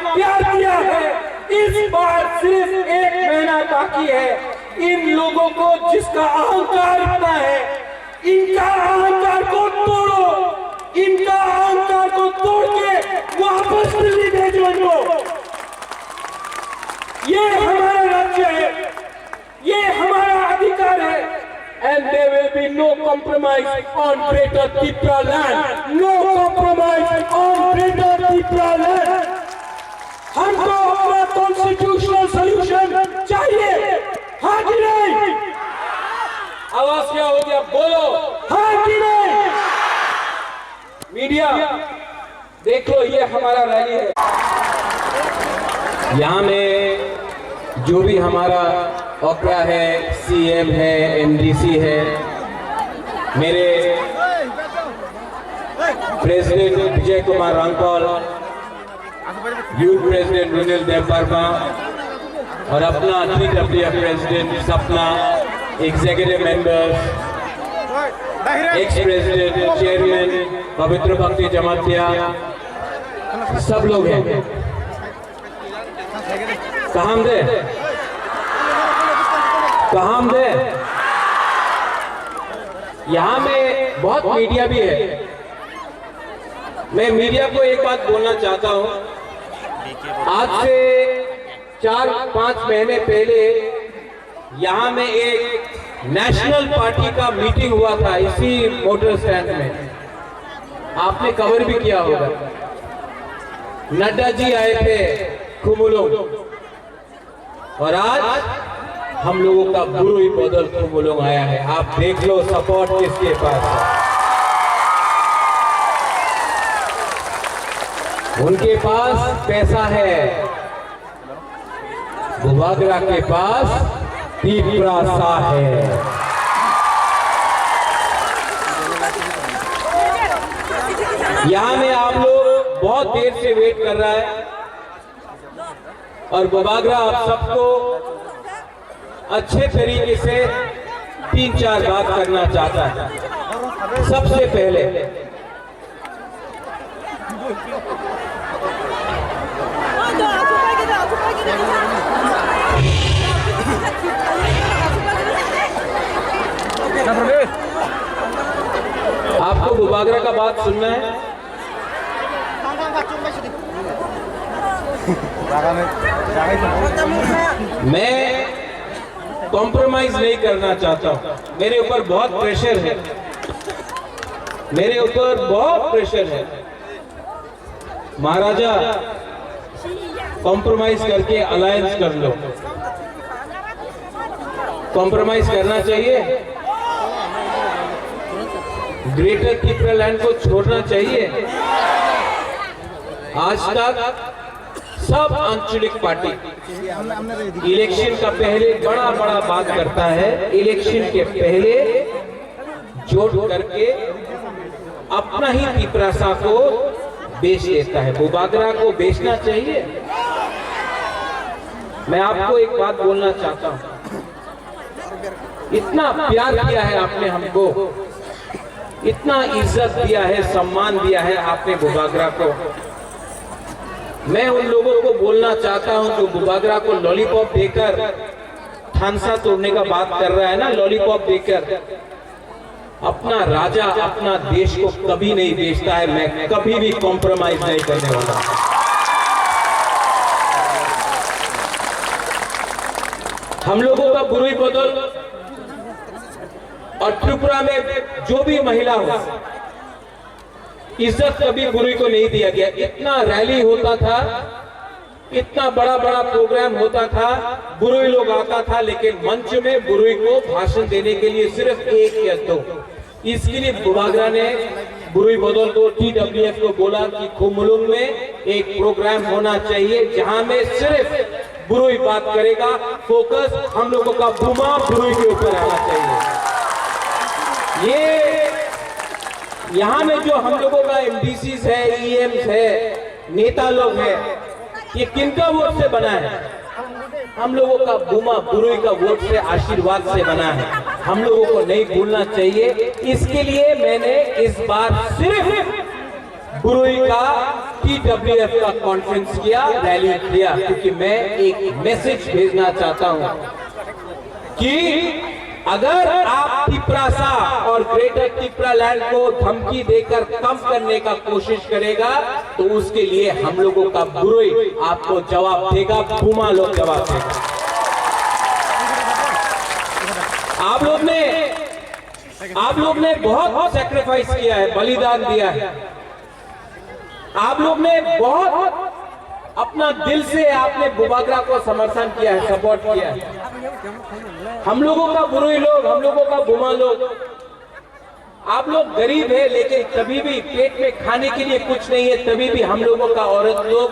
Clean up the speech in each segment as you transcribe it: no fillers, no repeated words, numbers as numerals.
प्यार किया है। इस बार सिर्फ 1 महीना बाकी है। इन लोगों को जिसका अहंकार इतना है, इनका अहंकार को तोड़ो, इनका अहंकार को तोड़ के वापस दिल्ली भेजो इनको। ये हमारा राज्य है, ये हमारा अधिकार है। And there will be no compromise on Greater Tripura land. No compromise on Greater Tripura land. हमको अपना कॉन्स्टिट्यूशनल सॉल्यूशन चाहिए, हाँ कि नहीं? आवाज क्या हो गया, बोलो हाँ कि नहीं? मीडिया देखो, ये हमारा रैली है। यहाँ में जो भी हमारा ओकरा है, सीएम है, एमडीसी है, मेरे president Vijay Kumar रांगपाल, youth president रुनिल देव वर्मा और अपना TWF प्रेसिडेंट सपना, executive members, ex president chairman पवित्र भक्ति जमातिया, सब लोग हैं। कहाँ दे यहाँ में बहुत मीडिया भी है। मैं मीडिया को एक बात बोलना चाहता हूँ। आज से 4-5 महीने पहले यहाँ में एक नेशनल पार्टी का मीटिंग हुआ था इसी मोटर स्टैंड में, आपने कवर भी किया होगा। नड्डा जी आए थे खुमुलुंग, और आज हम लोगों का बुरुई बदल खुमुलुंग आया है। आप देख लो सपोर्ट किसके पास है। उनके पास पैसा है, बुबागरा के पास तीपरा सा है। यहाँ में आप लोग बहुत देर से वेट कर रहा है, और बुबागरा आप सबको अच्छे तरीके से 3-4 बात करना चाहता है। सबसे पहले आपको बुबागरा का बात सुनना है। मैं कॉम्प्रोमाइज नहीं करना चाहता हूं। मेरे ऊपर बहुत प्रेशर है, मेरे ऊपर बहुत प्रेशर है। महाराजा कॉम्प्रोमाइज करके अलायंस कर लो। कॉम्प्रोमाइज करना चाहिए, ग्रेटर त्रिपुरा लैंड को छोड़ना चाहिए। आज तक सब आंचलिक पार्टी इलेक्शन का पहले बड़ा बात करता है, इलेक्शन के पहले जोड़ करके अपना ही त्रिपुरा को बेच देता है। बुबागरा को बेचना चाहिए। मैं आपको एक बात बोलना चाहता हूं, इतना प्यार किया है आपने हमको, इतना इज्जत दिया है, सम्मान दिया है आपने बुबागरा को। मैं उन लोगों को बोलना चाहता हूं जो बुबागरा को लॉलीपॉप देकर थानसा तोड़ने का बात कर रहा है ना, लॉलीपॉप देकर। अपना राजा अपना देश को कभी नहीं बेचता है। मैं कभी भी कॉम्प्रोमाइज नहीं करने वाला। हम लोगों का बुरुई बदल और त्रिपुरा में जो भी महिला हो, इज्जत कभी बुरुई को नहीं दिया गया। इतना रैली होता था, इतना बड़ा प्रोग्राम होता था, बुरुई लोग आता था, लेकिन मंच में बुरुई को भाषण देने के लिए सिर्फ 1 या 2। इसके लिए बुबागरा ने बुरुई बदल को, TWF को बोला कि खुमुलुंग में एक प्रोग्राम होना चाहिए जहां में सिर्फ बुरुई बात करेगा। फोकस हम लोगों का बुमा बुरुई के ऊपर आना चाहिए। ये यहाँ में जो हम लोगों का MDCs है, EMs है, नेता लोग हैं, ये किनका वोट से बना है? हम लोगों का बुमा बुरुई का वोट से, आशीर्वाद से बना है। हम लोगों को नहीं भूलना चाहिए। इसके लिए मैंने इस बार सिर्फ बुरुई का TWF का कॉन्फ्रेंस किया, रैली किया, क्योंकि मैं एक मैसेज भेजना चाहता हूं कि अगर आप तिपरासा और ग्रेटर तिपरालैंड को धमकी देकर कम करने का कोशिश करेगा तो उसके लिए हम लोगों का बुरोई आपको जवाब देगा, बुमा लोग जवाब देगा। आप लोग ने बहुत सैक्रिफाइस किया है, बलिदान दिया है। आप लोग ने बहुत अपना दिल से आपने बुबागरा को समर्थन किया है, सपोर्ट किया है। हम लोगों का बुरोई लोग, हम लोगों का बुमा लोग, आप लोग गरीब है लेकिन कभी भी पेट में खाने के लिए कुछ नहीं है, तभी भी हम लोगों का औरत लोग,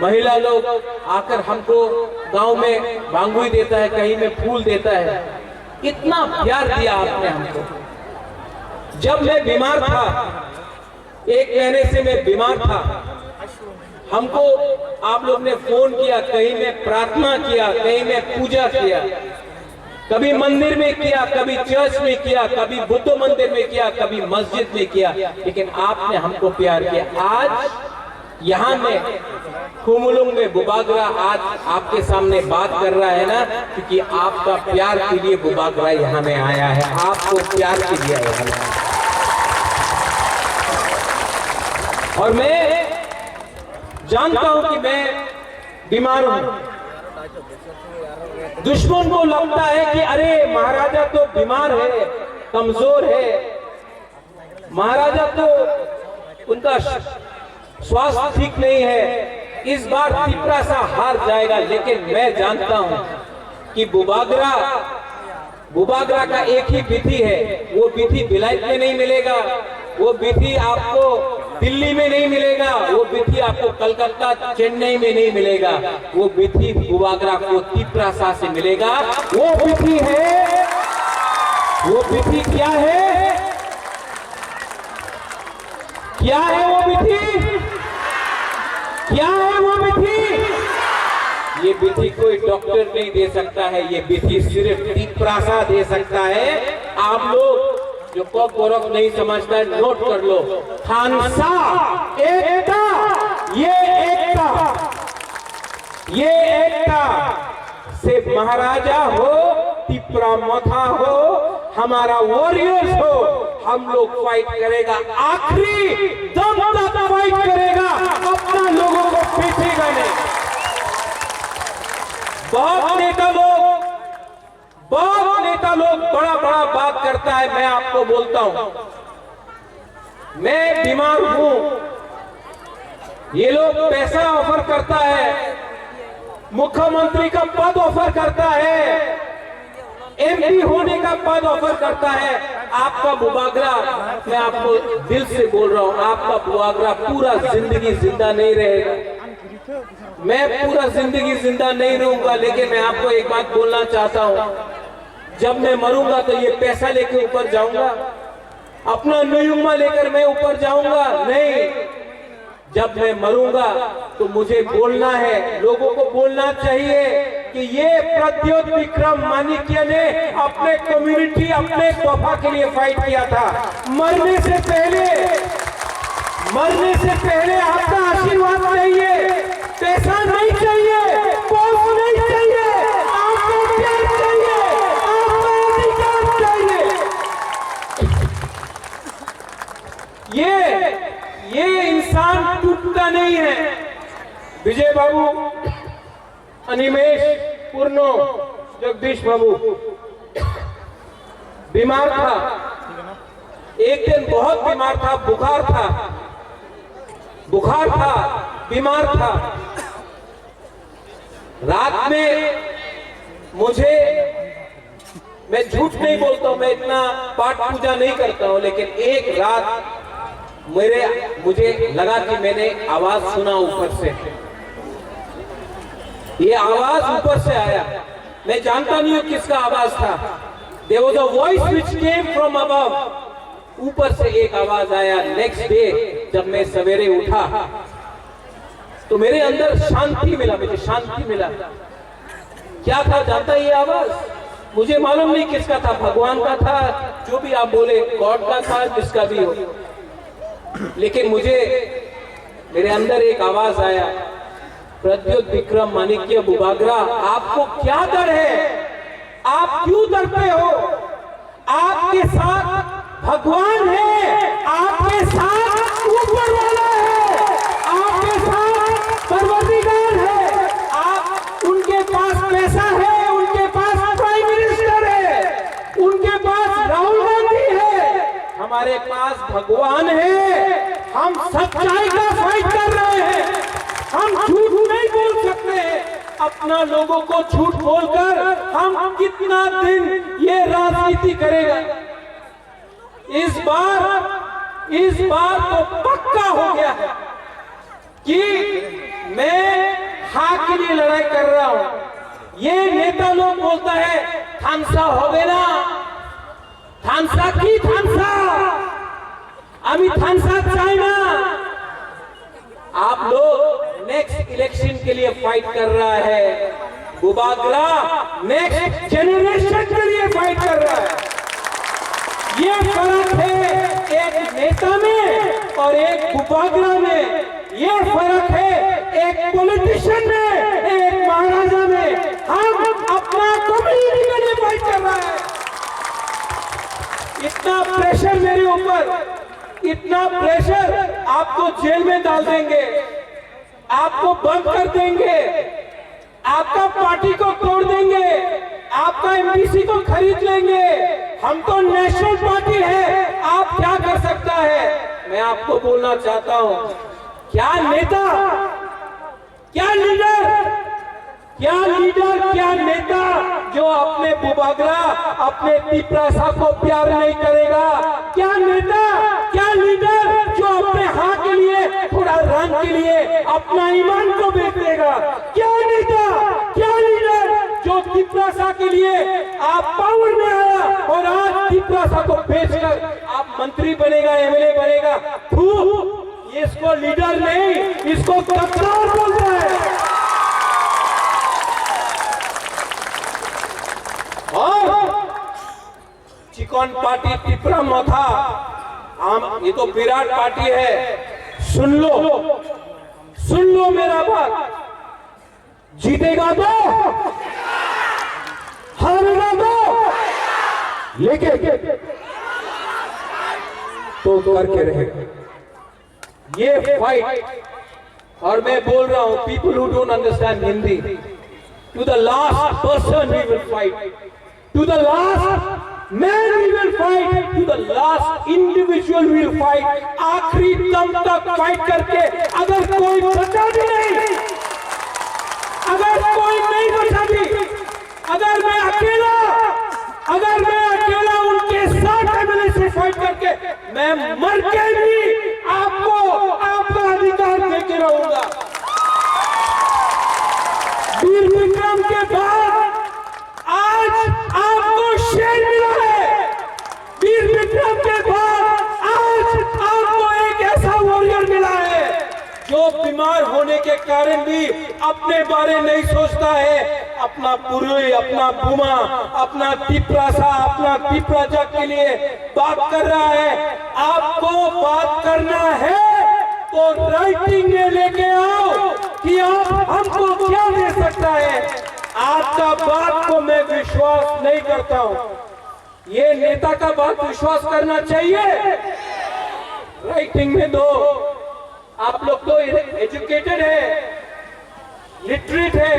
महिला लोग आकर हमको गांव में बांगुई देता है, कहीं में फूल देता है। इतना प्यार दिया आपने हमको। जब मैं बीमार था, 1 महीने से मैं बीमार था, हमको आप लोग ने फोन किया, कहीं में प्रार्थना किया, कहीं में पूजा किया, कभी मंदिर में किया, कभी चर्च में किया, कभी बुद्ध मंदिर में किया, कभी मस्जिद में किया, लेकिन आपने हमको प्यार किया। आज यहाँ में खुमुलुंग में बुबागरा आज आपके सामने बात कर रहा है ना, क्योंकि आपका प्यार के लिए बुबागरा यहाँ में आया है, आपको प्यार के लिए आया है। और मैं जानता हूं कि मैं बीमार हूं। दुश्मन को लगता है कि अरे महाराजा तो बीमार है, कमजोर है, महाराजा तो उनका स्वास्थ्य ठीक नहीं है, इस बार तिपरासा हार जाएगा। लेकिन मैं जानता हूं कि बुबागरा का एक ही विधि है, वो विधि बिलायत में नहीं मिलेगा, वो विधि आपको दिल्ली में नहीं मिलेगा, वो विधि आपको कलकत्ता चेन्नई में नहीं मिलेगा, वो विधि बुबागरा को तिपरासा से मिलेगा। वो विधि है, वो विधि क्या है? क्या है वो विधि? क्या है वो विधि? ये विधि कोई डॉक्टर नहीं दे सकता है, ये विधि सिर्फ तिपरासा दे सकता है। आप लोग जो कोक नहीं समझता है, नोट कर लो। खानसा एकता, ये एकता, ये एकता से महाराजा हो, तिपरा मथा हो, हमारा वॉरियर्स हो, हम लोग फाइट करेगा, आखिरी दम तक फाइट करेगा, अपना लोगों को पीछेगा नहीं। बहुत नेता लोग बड़ा बड़ा बात करता है। मैं आपको बोलता हूं, मैं बीमार हूं, ये लोग पैसा ऑफर करता है, मुख्यमंत्री का पद ऑफर करता है, एमपी होने का पद ऑफर करता है। आपका बुबागरा, मैं आपको दिल से बोल रहा हूं, आपका बुबागरा पूरा जिंदगी जिंदा नहीं रहेगा। मैं पूरा जिंदगी जिंदा नहीं रहूंगा, लेकिन मैं आपको एक बात बोलना चाहता हूं, जब मैं मरूंगा तो ये पैसा लेके ऊपर जाऊंगा, अपना नुयुम्मा लेकर मैं ऊपर जाऊंगा नहीं। जब मैं मरूंगा तो मुझे बोलना है, लोगों को बोलना चाहिए कि ये प्रद्योत विक्रम माणिक्य ने अपने कम्युनिटी, अपने तोहफा के लिए फाइट किया था। मरने से पहले आपका आशीर्वाद चाहिए, पैसा नहीं चाहिए, पोस्ट नहीं चाहिए, आपको प्यार चाहिए, आपको अधिकार चाहिए। ये इंसान टूटता नहीं है। विजय बाबू, अनिमेश, पूर्णो, जगदीश बाबू बीमार था, एक दिन बहुत बीमार था, बुखार था, बीमार था। रात में मैं झूठ नहीं बोलता हूं, मैं इतना पाठ पूजा नहीं करता हूं, लेकिन एक रात मुझे लगा कि मैंने आवाज सुना ऊपर से। ये आवाज ऊपर से आया, मैं जानता नहीं हूं किसका आवाज था। There was a voice which came from above. ऊपर से एक आवाज आया। नेक्स्ट डे जब मैं सवेरे उठा तो मेरे अंदर शांति मिला, मुझे शांति मिला। क्या था जानता ये आवाज? मुझे मालूम नहीं किसका था, भगवान का था, जो भी आप बोले, गॉड का था, जिसका भी हो, लेकिन मेरे अंदर एक आवाज आया, प्रद्युत विक्रम माणिक्य बुबागरा, आपको क्या डर है? आप क्यों डरते हो? आपके साथ भगवान है, आपके साथ ऊपर वाला है, आपके साथ परवरदिगार है। आप उनके पास पैसा है, उनके पास प्राइम मिनिस्टर है, उनके पास राहुल गांधी है, हमारे पास भगवान है। हम सच्चाई का फाइट कर रहे हैं, हम झूठ नहीं बोल सकते। अपना लोगों को झूठ बोलकर हम कितना दिन ये राजनीति करेगा? इस बार तो पक्का हो गया है कि मैं हाँ के लिए लड़ाई कर रहा हूं। ये नेता लोग बोलता है थानसा हो गए ना, थानसा की थानसा, अभी थानसा चाइना। आप लोग नेक्स्ट इलेक्शन के लिए फाइट कर रहा है, बुबागरा नेक्स्ट जेनरेशन के लिए फाइट कर रहा है। ये फर्क है एक नेता में और एक बुबागरा में, ये फर्क है एक पॉलिटिशियन में, एक महाराजा में। हम अपना कम्युनिटी के लिए फाइट कर रहा है। इतना प्रेशर मेरे ऊपर, इतना प्रेशर, आपको जेल में डाल देंगे, आपको बंद कर देंगे, आपका पार्टी को तोड़ देंगे, आपका एमपीसी को खरीद लेंगे। हम तो नेशनल पार्टी है, आप क्या कर सकता है? मैं आपको बोलना चाहता हूं, क्या नेता, क्या लीडर, क्या नेता जो अपने बुबागरा, अपने तिपरासा को प्यार नहीं करेगा? क्या नेता, क्या लीडर जो अपने हाँ के लिए, थोड़ा रंग के लिए अपना ईमान को बेच देगा? क्या नेता, क्या लीडर जो तिपरासा के लिए आप पावर में आया और आज तिपरासा को बेचकर आप मंत्री बनेगा, एमएलए बनेगा? इसको लीडर नहीं, इसको गद्दार बोलता है। और चिकन पार्टी तिपरा मथा, ये तो विराट पार्टी है। सुन लो मेरा बात, जीतेगा तो, हारेगा तो, लेके तो करके रहेगा ये फाइट। और मैं बोल रहा हूं, people who don't understand Hindi, to the last person we will fight, to the last man we will fight, to the last individual we will fight। आखिरी दम तक फाइट करके अगर कोई बचा भी नहीं, अगर कोई नहीं बचा भी, अगर मैं अकेला उनके साथ एमएलए से फाइट करके मैं मर के भी आपको आपका अधिकार देके रहूंगा। वीर विक्रम के बाद आज आपको शेर मिला है। वीर विक्रम के बाद आज आपको एक ऐसा वॉरियर मिला है जो बीमार होने के कारण भी अपने बारे नहीं सोचता है, अपना पुरुई, अपना बुमा, अपना तिपरासा, अपना तिपराजा के लिए बात कर रहा है। आपको बात करना है तो राइटिंग में लेके आओ कि आप हमको क्या दे सकता है। आपका बात को मैं विश्वास नहीं करता हूं, ये नेता का बात विश्वास करना चाहिए। राइटिंग में दो, आप लोग तो एजुकेटेड है, लिटरेट है,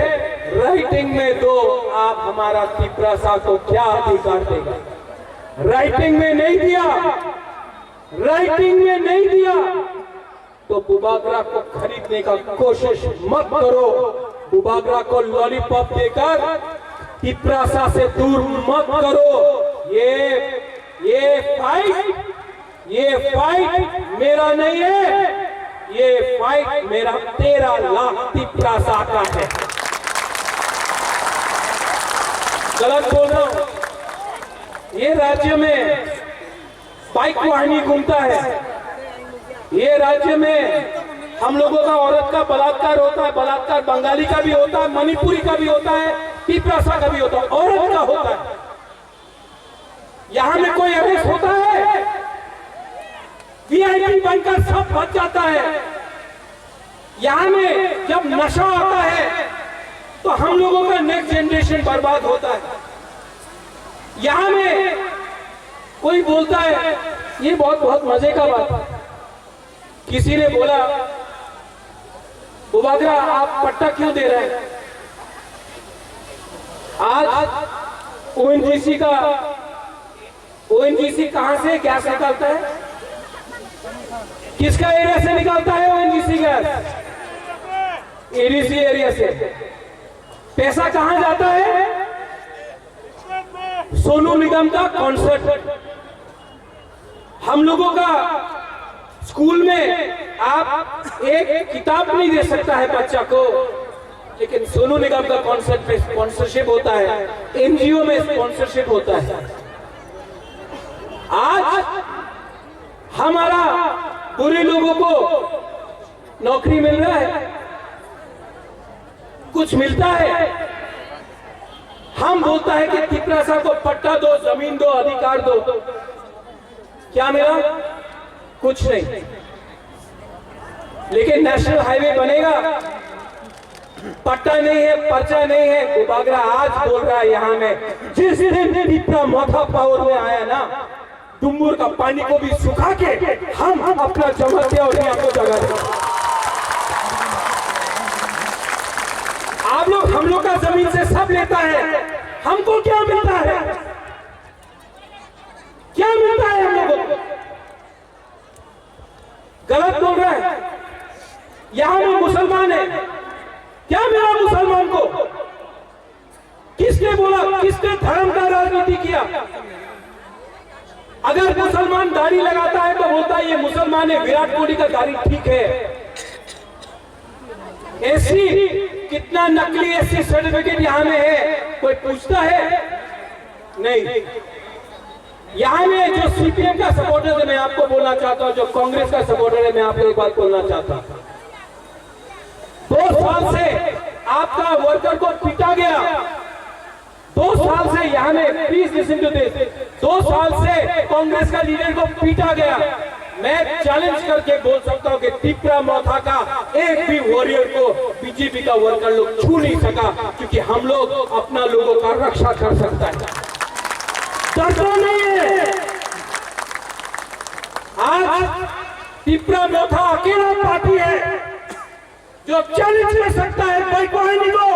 राइटिंग में दो। आप हमारा तिपरासा को क्या अधिकार देगा? राइटिंग में नहीं दिया, राइटिंग में नहीं दिया तो बुबागरा को खरीदने का कोशिश मत करो। बुबागरा को लॉलीपॉप देकर तिपरासा से दूर मत करो। ये फाइट मेरा नहीं है, ये फाइट मेरा 13 लाख तिपरासा का है। गलत बोल रहा हूं? ये राज्य में बाइक वाहिनी घूमता है, ये राज्य में हम लोगों का औरत का बलात्कार होता है। बलात्कार बंगाली का भी होता है, मणिपुरी का भी होता है, तिपरासा का भी होता है, औरत का होता है। यहां में कोई अरेस्ट होता है, वीआईपी बनकर सब बच जाता है। यहाँ में जब नशा आता है तो हम लोगों का नेक्स्ट जनरेशन बर्बाद होता है। यहाँ में कोई बोलता है, ये बहुत बहुत मजे का बात, किसी ने बोला बुबागरा आप पट्टा क्यों दे रहे हैं? आज ओएनजीसी कहां से गैस निकालता है? किसका एरिया से निकालता है ओएनजीसी गैस? एडीसी एरिया से। पैसा कहां जाता है? सोनू निगम का कॉन्सर्ट। हम लोगों का स्कूल में आप एक किताब नहीं दे सकता है बच्चा को, लेकिन सोनू निगम का कॉन्सर्ट में स्पॉन्सरशिप होता है, एनजीओ में स्पॉन्सरशिप होता है। आज हमारा बुरे लोगों को नौकरी मिल रहा है, कुछ मिलता है। हम बोलता है कि तिपरासा को पट्टा दो, जमीन दो, अधिकार दो, क्या मिला? कुछ नहीं। लेकिन नेशनल हाईवे बनेगा, पट्टा नहीं है, पर्चा नहीं है। बुबागरा आज बोल रहा है यहाँ में, जिस दिन तिपरा मोथा पावर में आया ना, डुम्बुर का पानी को भी सुखा के हम अपना जमाते और यहाँ को जगा देंगे। आप लोग हम लोग का जमीन से सब लेता है, हमको क्या मिलता है? क्या मिलता है हम लोगों को? गलत बोल रहा है। यहां में मुसलमान है, क्या मिला मुसलमान को? किसने बोला? किसने धर्म का राजनीति किया? अगर मुसलमान दाढ़ी लगाता है तो बोलता है ये मुसलमान है, विराट कोहली का दाढ़ी ठीक है। एससी, कितना नकली एससी सर्टिफिकेट यहां में है, कोई पूछता है? नहीं। यहां में जो सीपीएम का सपोर्टर है, मैं आपको बोलना चाहता हूं, जो कांग्रेस का सपोर्टर है, मैं आपको एक बात बोलना चाहता हूं। 2 साल से आपका वर्कर को पीटा गया, 2 साल से यहाँ में, प्लीज लिसन टू दिस, 2 साल से कांग्रेस का लीडर को पीटा गया। मैं चैलेंज करके बोल सकता हूं कि तिपरा मोथा का एक भी वॉरियर को बीजेपी का वर्कर लोग छू नहीं सका, क्योंकि हम लोग अपना लोगों का रक्षा कर सकता है, डरता नहीं है। आज तिपरा मोथा अकेला पार्टी है जो चैलेंज कर सकता है भाई कोई को।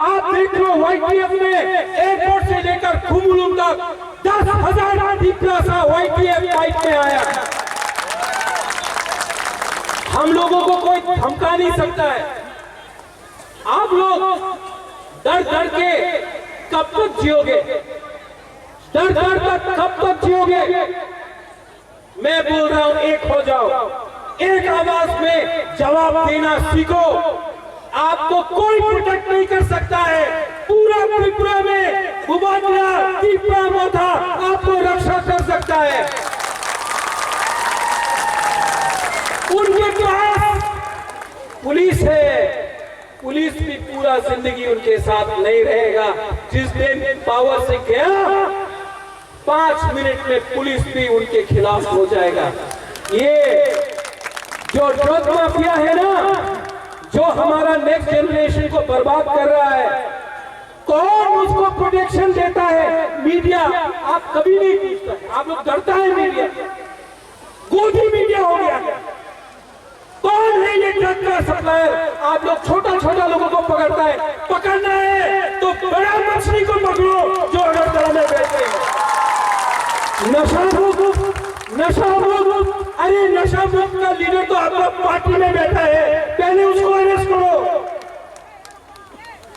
आप देख लो वाईटीएफ में एयरपोर्ट से लेकर खुमुलुम तक 10,000 तिपरासा वाईटीएफ फाइट में आया। हम लोगों को कोई धमका नहीं सकता है। आप लोग डर डर के कब तक जियोगे? डर डर कर कब तक जियोगे? मैं बोल रहा हूं, एक हो जाओ, एक आवाज में जवाब देना सीखो। आपको कोई प्रोटेक्ट नहीं कर सकता है। पूरा त्रिपुरा में बुबागरा, तिपरा मोथा आपको रक्षा कर सकता है। उनके पास पुलिस है, पुलिस भी पूरा जिंदगी उनके साथ नहीं रहेगा। जिस दिन पावर से गया, 5 मिनट में पुलिस भी उनके खिलाफ हो जाएगा। ये जो ड्रग माफिया है ना, जो हमारा नेक्स्ट जनरेशन को बर्बाद कर रहा है, कौन उसको प्रोटेक्शन देता है? मीडिया। आप कभी नहीं पूछता, आप लोग डरता है मीडिया, गोदी मीडिया हो गया। कौन है ये ड्रग का सप्लायर? आप लोग छोटा छोटा लोगों को पकड़ता है। पकड़ना है तो बड़ा मछली को पकड़ो जो अगरतला में बैठे हैं। नशा मुक्त, अरे नशा मुक्त का लीडर तो आपका पार्टी में बैठा है, पहले उसको अरेस्ट करो।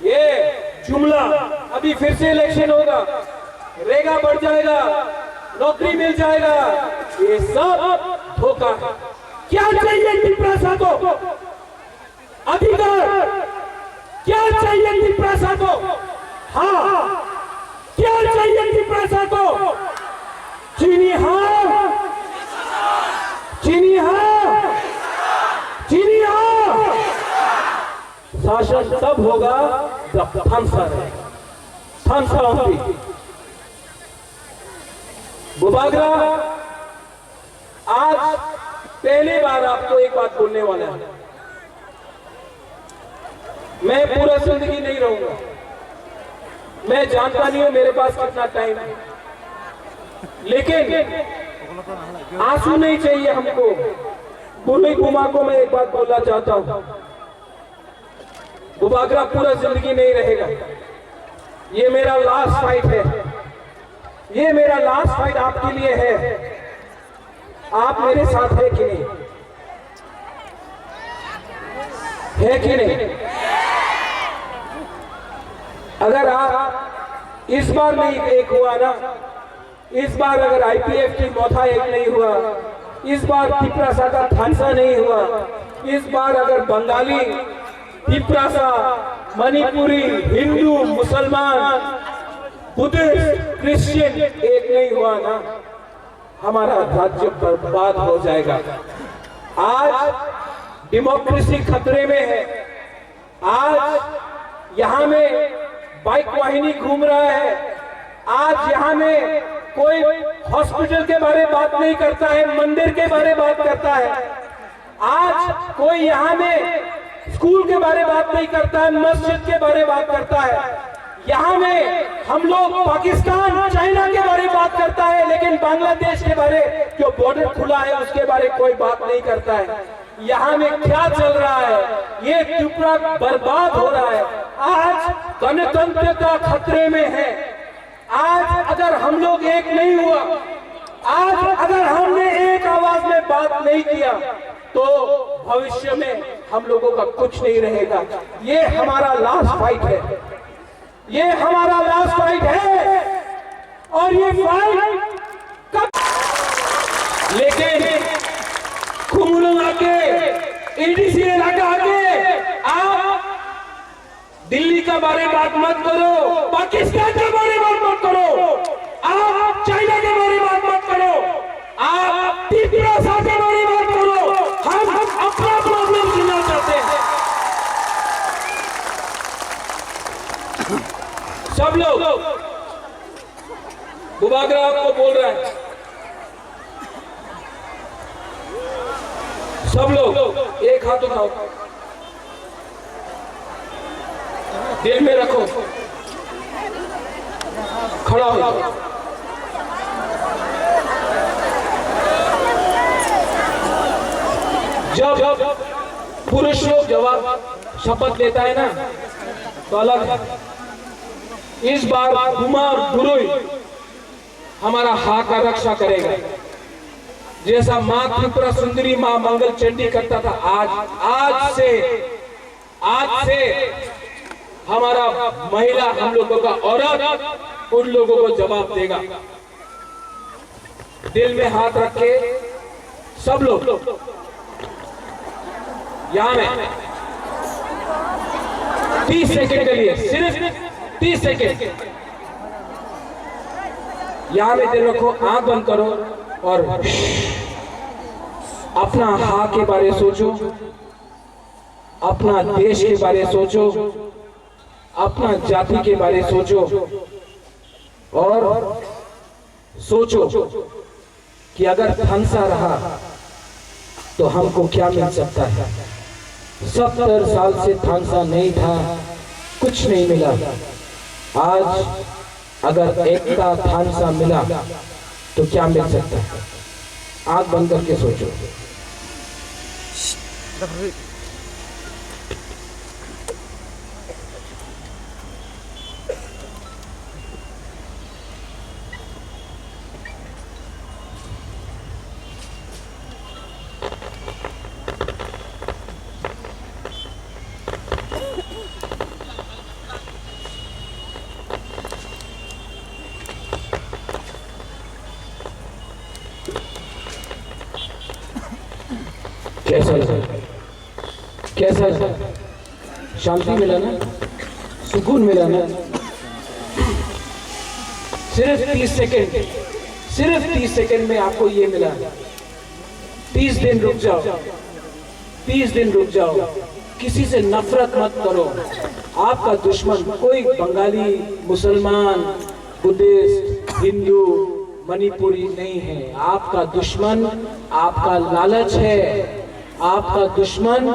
ये जुमला, अभी फिर से इलेक्शन होगा, रेगा बढ़ जाएगा, नौकरी मिल जाएगा, ये सब धोखा। क्या चाहिए तिपरासा को? अधिकार। क्या चाहिए तिपरासा को? हाँ, क्या चाहिए तिपरासा को? चीनी हाँ, चीनी हाँ, चीनी हाँ। शासन तब होगा जब थानसा बुबागरा आज पहली बार आपको एक बात बोलने वाला है। मैं पूरा जिंदगी नहीं रहूंगा, मैं जानता नहीं हूं मेरे पास कितना टाइम है, लेकिन आंसू नहीं चाहिए हमको। बुरुई बुमा को मैं एक बात बोलना चाहता हूं, बुबागरा पूरा जिंदगी नहीं रहेगा। ये मेरा लास्ट फाइट है, ये मेरा लास्ट फाइट आपके लिए है। आप मेरे साथ है कि नहीं, है कि नहीं? अगर आप इस बार नहीं एक हुआ ना, इस बार अगर आईपीएफ की मौथा एक नहीं हुआ, इस बार तिपरासा का थानसा नहीं हुआ, इस बार अगर बंगाली, तिपरासा, मणिपुरी, हिंदू, मुसलमान, बुद्धिस्ट, क्रिश्चियन एक नहीं हुआ ना, हमारा राज्य बर्बाद हो जाएगा। आज डेमोक्रेसी खतरे में है। आज यहाँ में बाइक वाहिनी घूम रहा है। आज यहाँ में कोई हॉस्पिटल के बारे में बात नहीं करता है, मंदिर के बारे में बात करता है। आज कोई यहाँ में स्कूल के बारे में बात नहीं करता है, मस्जिद के बारे में बात करता है। यहाँ में हम लोग पाकिस्तान, चाइना के बारे में बात करता है, लेकिन बांग्लादेश के बारे जो बॉर्डर खुला है उसके बारे कोई बात नहीं करता है। यहाँ में क्या चल रहा है, ये त्रिपुरा बर्बाद हो रहा है। आज गणतंत्रता खतरे में है। आज अगर हम लोग एक नहीं हुआ, आज अगर हमने एक आवाज में बात नहीं किया, तो भविष्य में हम लोगों का कुछ नहीं रहेगा। ये हमारा लास्ट फाइट है, ये हमारा लास्ट फाइट है। और ये फाइट कब, लेकिन कुमुलुंग आके, एडीसी इलाका आके, आप दिल्ली का बारे बात मत करो, पाकिस्तान के बारे बात मत करो, आप चाइना के बारे बात मत करो, आप तिपरासा के बारे बात करो। हम अपना प्रॉब्लम सुनना चाहते हैं। सब लोग, बुबागरा आपको बोल रहा है, सब लोग एक हाथ उठाओ, दिल में रखो, खड़ा हो जाओ। जब पुरुष लोग जवाब शपथ लेता है ना, तो अलग है। इस बार बुमा और बुरुई हमारा हा का रक्षा करेगा, जैसा मां त्रिपुरा सुंदरी, मां मंगल चंडी करता था। आज से हमारा महिला, हम लोगों का औरत उन लोगों को जवाब देगा। दिल में हाथ रख के सब लोग यहां में 30 सेकंड के लिए, सिर्फ 30 सेकंड यहां में दिल रखो, आंख बंद करो और अपना हा के बारे सोचो, अपना देश के बारे सोचो, अपना जाति के बारे सोचो, और सोचो कि अगर थानसा रहा तो हमको क्या मिल सकता है। 70 साल से थानसा नहीं था, कुछ नहीं मिला। आज अगर एकता थानसा मिला तो क्या मिल सकता है। आंख बंद करके सोचो। कैसा शांति मिला ना, सुकून मिला ना। सिर्फ 30 सेकंड में आपको ये मिला। 30 दिन रुक जाओ, 30 दिन रुक जाओ। किसी से नफरत मत करो। आपका दुश्मन कोई बंगाली, मुसलमान, बुद्धिस्ट, हिंदू, मणिपुरी नहीं है। आपका दुश्मन आपका लालच है। आपका दुश्मन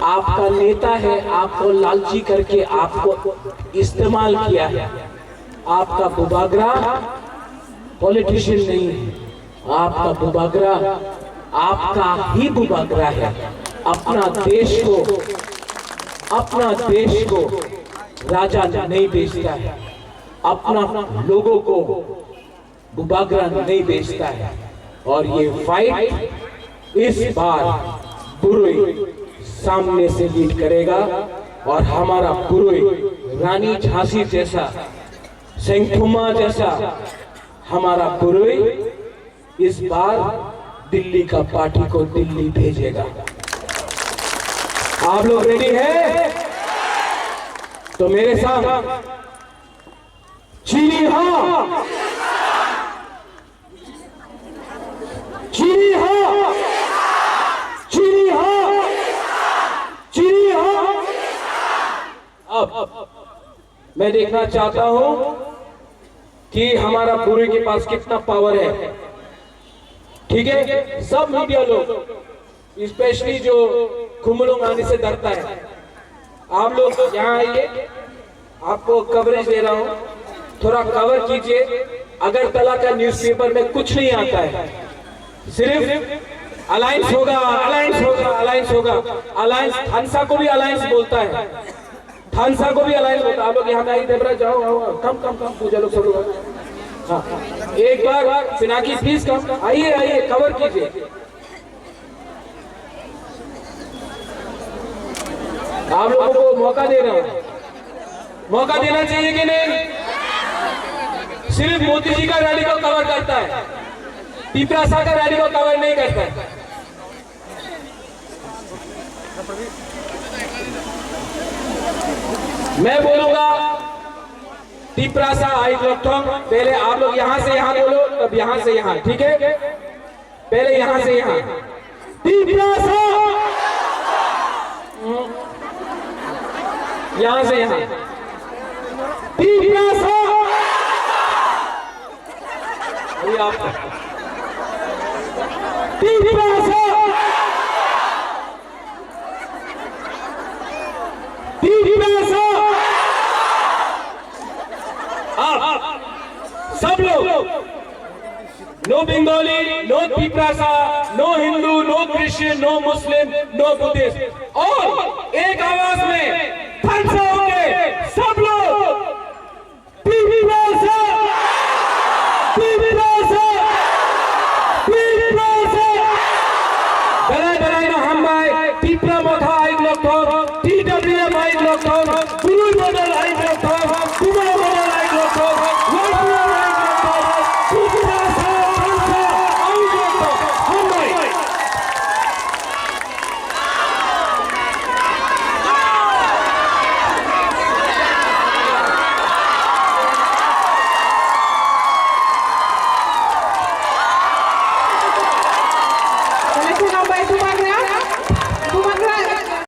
आपका नेता है, आपको लालची करके आपको इस्तेमाल किया है। आपका बुबागरा पॉलिटिशियन नहीं है, आपका बुबागरा आपका ही बुबागरा है। अपना देश को राजा नहीं बेचता है, अपना लोगों को बुबागरा नहीं बेचता है। और ये फाइट इस बार बुरुई सामने से लीड करेगा और हमारा बुरुई रानी झांसी जैसा, सेंथुमा जैसा हमारा बुरुई इस बार दिल्ली का पार्टी को दिल्ली भेजेगा। आप लोग रेडी हैं? तो मेरे साथ चीनी हाँ, चीनी हाँ, चीनी हाँ, चीनी हाँ। अब मैं देखना चाहता हूं कि हमारा बुरुई के पास कितना पावर है। ठीक है, सब मीडिया लोग, स्पेशली जो कुंभलों आने से डरता है, आप लोग यहाँ आइए, आपको कवरेज दे रहा हूँ, थोड़ा कवर कीजिए। अगरतला का न्यूज़पेपर में कुछ नहीं आता है, सिर्फ अलायंस होगा, अलायंस होगा, अलायंस होगा। अलायंस थानसा को भी अलायंस बोलता है, थानसा को भी अलायंस बोलता है। आप लोग यहाँ पे आइए, देवराज जाओ, आओ, कम पूजा लोग सब लोग। हाँ, एक बार पिनाकी प्लीज कम, आइए कवर कीजिए। आप लोगों को मौका दे रहा हूं, मौका देना चाहिए कि नहीं? सिर्फ मोदी जी का रैली को कवर करता है, पिपरासा का रैली को कवर नहीं करता है। मैं बोलूंगा पिपरासा आई लोकथोंग, पहले आप लोग यहां से यहां बोलो, तब यहां से यहां, ठीक है? पहले यहां से यहां, पिपरासा, यहां से यहां, पिपरासा। आप पिपरासा, पिपरासा। सब लोग, नो बंगाली, नो पिपरासा, no Hindu, no Christian, no Muslim, no Buddhist, और एक आवाज में थानसा होके सब लोग पिपरासा, पिपरासा, पिपरासा। डराई ना हम भाई, पिपरा मोथा आई लोग, TWM आई लोग, बुरुई मॉडल आई